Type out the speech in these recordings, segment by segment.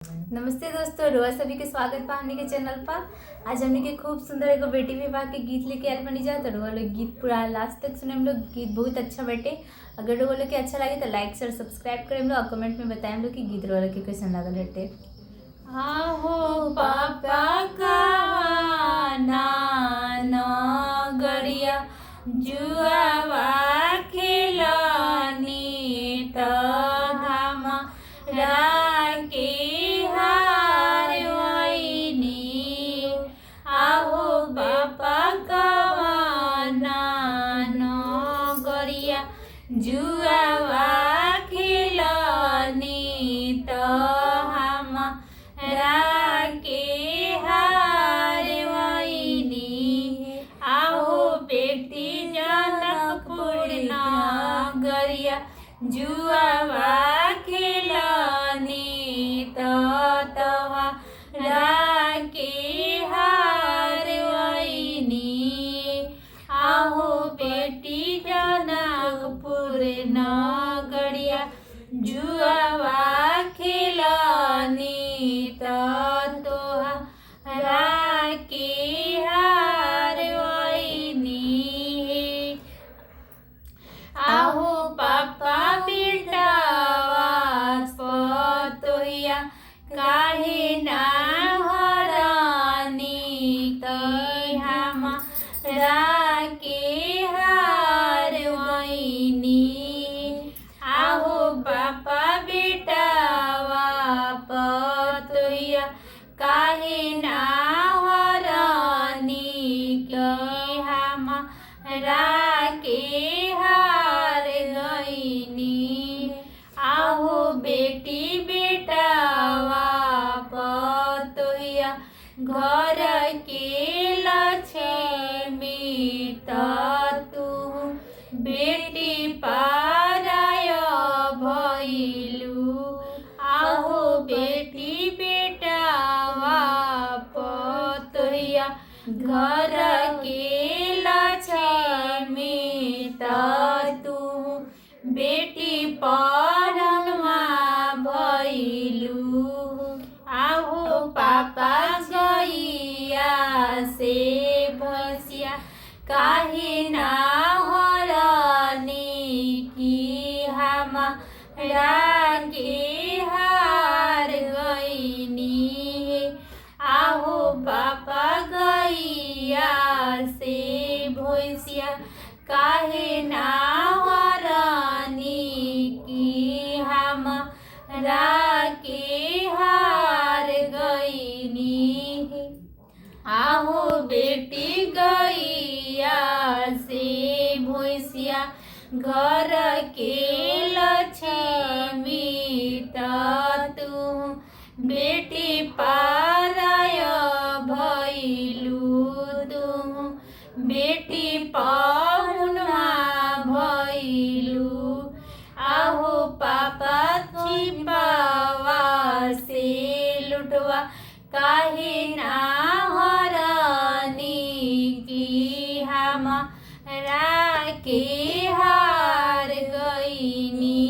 नमस्ते दोस्तों, रोज सभी के स्वागत बा हमनी के चैनल पर। आज हमनी के खूब सुंदर एगो बेटी विवाह के गीत लेके आयल बनी जा। तो रोआ लोग गीत पूरा लास्ट तक सुने हम लोग। गीत बहुत अच्छा बटे। अगर रोआ लोग के अच्छा लगे तो लाइक शेयर सब्सक्राइब करें हम लोग और कमेंट में बताएं हम लोग कि गीत रोआ लोग के कैसन लागल हटे। हो पापा का नाना गरिया जुआवा खेलानी त धामा राके हार वैनी। आहो बापा कवाना गरिया जुआवा खेलानी त राके हार वैनी। आहो बेटी जनकपुर नगरिया जुआवा खेलानी तवा राके हार वैनी। आहो बेटी जनकपुर नगरिया जुआवा खेलानी तोहा राके हार वैनी। आहो पापा बेटावा पतोहिया काहे ना हरानी तई हमरा के हार वैनी। आहो पापा बेटावा पतोहिया काहे ना हरानी के हमरा के हार गईनी। आहो बेटी बेटावा पतोहिया घर के लक्ष्मी तू बेटी पाराय भइलू। आहो बेटी बेटावा पतोहिया घर के लक्ष्मी तू बेटी परमा भइलू। आहो पापा गैया से भैंसिया काहे ना हरानी की हमरा के हार गईनी। आहो पापा गैया से भैंसिया काहे ना हरानी की हमरा के हार गईनी। आहो बेटी गैया से भैंसिया घर के लक्ष्मी तू बेटी पाराय भइलू। तू बेटी पाहुनमा भइलू। आहो पापा छिपावा से लुटवा काहे ना हरानी की हमरा के हार गईनी।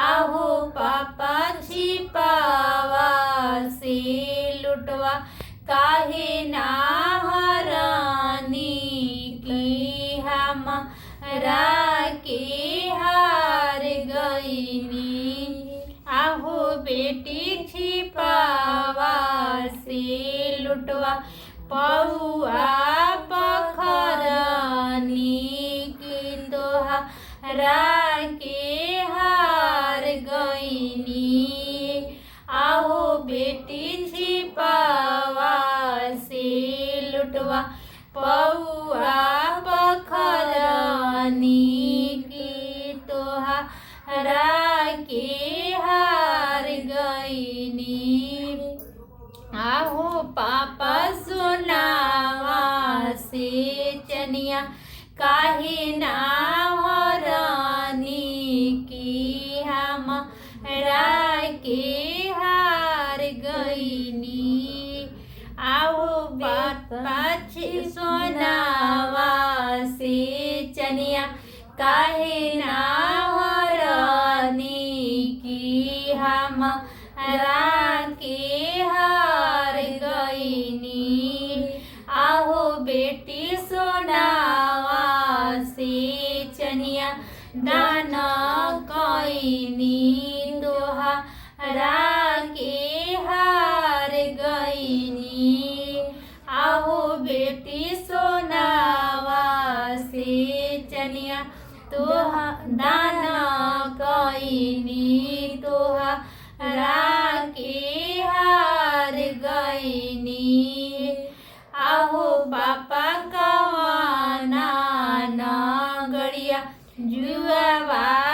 आहो पापा छिपावा से लुटवा काहे ना हरानी की हमरा के हार गईनी। आहो बेटी छिपावा से लुटवा पौआ पखरनी की तोहरा के हार गईनी। आहो बेटी छिपावा से लुटवा पौआ पखरनी की तोहरा के हार गईनी। आहो पापा सोनावा से चनिया काहे ना हरानी की हमरा के हार गईनी। आहो पापा सोनावा से चनिया काहे ना हरानी की हमरा के हार गईनी। आहो बेटी सोनावा से चनिया दाना कईनी, तोहरा के हार गईनी। आहो बेटी सोनावा से चनिया तोहा दाना कईनी, तोहरा के हार गईनी। आहो पापा कवाना नगरिया जुआवा